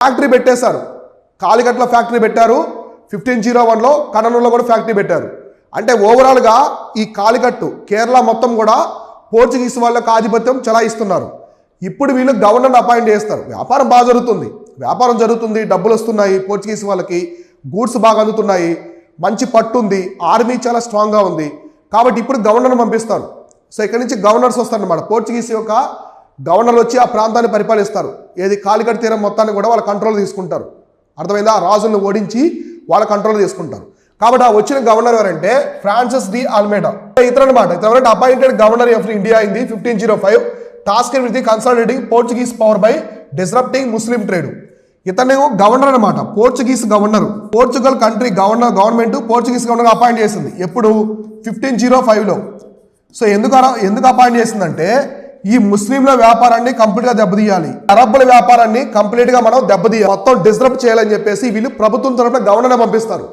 Factory పెట్టేశారు. కాలికట్ల factory పెట్టారు, 1501లో కడనూరులో కూడా ఫ్యాక్టరీ పెట్టారు. అంటే ఓవరాల్గా ఈ కాలికట్టు కేరళ మొత్తం కూడా పోర్చుగీస్ వాళ్ళకు ఆధిపత్యం చలాయిస్తున్నారు. ఇప్పుడు వీళ్ళు గవర్నర్ని అపాయింట్ చేస్తారు. వ్యాపారం బాగా జరుగుతుంది, డబ్బులు వస్తున్నాయి, పోర్చుగీస్ వాళ్ళకి గూడ్స్ బాగా అందుతున్నాయి, మంచి పట్టు ఉంది, ఆర్మీ చాలా స్ట్రాంగ్గా ఉంది. కాబట్టి ఇప్పుడు గవర్నర్ని పంపిస్తారు. సో ఇక్కడ నుంచి గవర్నర్స్ వస్తారన్నమాట. పోర్చుగీస్ యొక్క గవర్నర్లు వచ్చి ఆ ప్రాంతాన్ని పరిపాలిస్తారు. ఏది కాలికట్ తీరం మొత్తాన్ని కూడా వాళ్ళ కంట్రోల్ తీసుకుంటారు. అర్థమైందా? రాజులను ఓడించి వాళ్ళ కంట్రోల్ తీసుకుంటారు. కాబట్టి ఆ వచ్చిన గవర్నర్ ఎవరంటే ఫ్రాన్సిస్ డి ఆల్మేడా. ఇతరనమాట. ఇతను appointed governor of India in the 1505 task with the consolidating Portuguese power by disrupting Muslim trade. ఇతను గవర్నర్ అనమాట, Portuguese governor. Portugal country government Portuguese governor appoint చేసింది. ఎప్పుడు? 1505లో. సో ఎందుకు అపాయింట్ చేసిందంటే ఈ ముస్లింల వ్యాపారాన్ని కంప్లీట్గా దెబ్బతీయాలి, అరబ్బుల వ్యాపారాన్ని కంప్లీట్గా మనం దెబ్బతీయాలి, మొత్తం డిస్రప్ట్ చేయాలని చెప్పేసి వీళ్ళు ప్రభుత్వం తరఫున గవర్నర్ని పంపిస్తారు.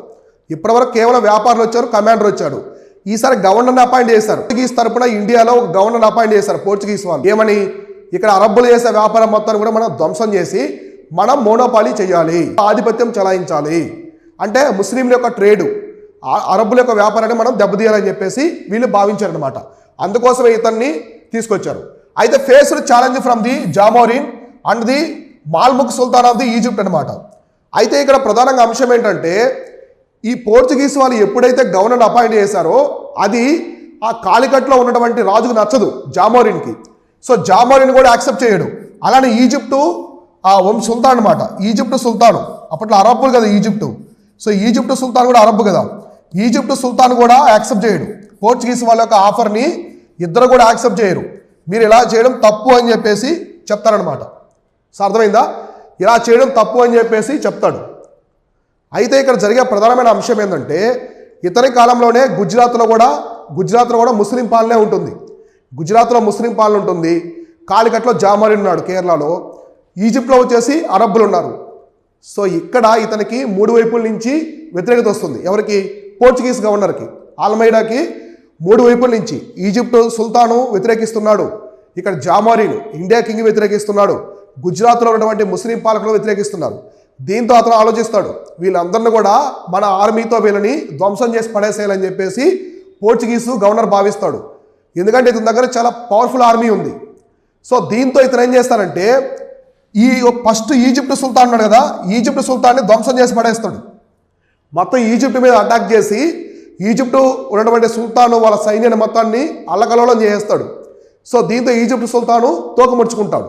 ఇప్పటివరకు కేవలం వ్యాపారులు వచ్చారు, కమాండర్ వచ్చాడు. ఈసారి గవర్నర్ని అపాయింట్ చేశారు. పోర్చుగీస్ తరఫున ఇండియాలో ఒక గవర్నర్ని అపాయింట్ చేశారు పోర్చుగీస్ వాళ్ళు. ఏమని? ఇక్కడ అరబ్బులు చేసే వ్యాపారం మొత్తాన్ని కూడా మనం ధ్వంసం చేసి మనం మోనోపాలీ చేయాలి, ఆధిపత్యం చలాయించాలి. అంటే ముస్లింల యొక్క ట్రేడు, అరబ్బుల యొక్క వ్యాపారాన్ని మనం దెబ్బతీయాలని చెప్పేసి వీళ్ళు భావించారనమాట. అందుకోసమే ఇతన్ని తీసుకొచ్చారు. అయితే faced challenge from the Zamorin and the Mamluk sultan of the Egypt అనమాట. అయితే ఇక్కడ ప్రధానంగా అంశం ఏంటంటే ఈ పోర్చుగీస్ వాళ్ళు ఎప్పుడైతే గవర్నర్ అపాయింట్ చేశారో అది ఆ కాలికట్లో ఉన్నటువంటి రాజుకు నచ్చదు, జామోరిన్కి. సో జామోరిన్ కూడా యాక్సెప్ట్ చేయడు. అలానే ఈజిప్టు ఆ సుల్తాన్ అనమాట, ఈజిప్టు సుల్తాను. అప్పట్లో అరబ్బులు కదా ఈజిప్టు. సో ఈజిప్టు సుల్తాన్ కూడా అరబ్బు కదా. ఈజిప్టు సుల్తాన్ కూడా యాక్సెప్ట్ చేయడు పోర్చుగీస్ వాళ్ళ యొక్క ఆఫర్ని. ఇద్దరు కూడా యాక్సెప్ట్ చేయరు. మీరు ఇలా చేయడం తప్పు అని చెప్పేసి చెప్తారనమాట. సో అర్థమైందా? ఇలా చేయడం తప్పు అని చెప్పేసి చెప్తాడు. అయితే ఇక్కడ జరిగే ప్రధానమైన అంశం ఏంటంటే ఇతని కాలంలోనే గుజరాత్లో కూడా ముస్లిం పాలనే ఉంటుంది. గుజరాత్లో ముస్లిం పాలన ఉంటుంది. కాలికట్లో జామోరిన్ ఉన్నాడు కేరళలో. ఈజిప్ట్లో వచ్చేసి అరబ్బులు ఉన్నారు. సో ఇక్కడ ఇతనికి 3 వైపుల నుంచి వ్యతిరేకత వస్తుంది. ఎవరికి? పోర్చుగీస్ గవర్నర్కి ఆల్మైడాకి 3 వైపుల నుంచి. ఈజిప్టు సుల్తాను వ్యతిరేకిస్తున్నాడు, ఇక్కడ జామోరిన్ ఇండియా కింగ్ వ్యతిరేకిస్తున్నాడు, గుజరాత్లో ఉన్నటువంటి ముస్లిం పాలకులు వ్యతిరేకిస్తున్నారు. దీంతో అతను ఆలోచిస్తాడు, వీళ్ళందరినీ కూడా మన ఆర్మీతో వీళ్ళని ధ్వంసం చేసి పడేసేయాలని చెప్పేసి పోర్చుగీసు గవర్నర్ భావిస్తాడు. ఎందుకంటే ఇతని దగ్గర చాలా పవర్ఫుల్ ఆర్మీ ఉంది. సో దీంతో ఇతను ఏం చేస్తాడంటే ఫస్ట్ ఈజిప్టు సుల్తాన్ ఉన్నాడు కదా, ఈజిప్టు సుల్తాన్ని ధ్వంసం చేసి పడేస్తాడు. మొత్తం ఈజిప్ట్ మీద అటాక్ చేసి ఈజిప్టు ఉన్నటువంటి సుల్తాను వాళ్ళ సైన్యాన్ని మొత్తాన్ని అల్లకల్లోలం చేసేస్తాడు. సో దీంతో ఈజిప్టు సుల్తాను తోకముడుచుకుంటాడు.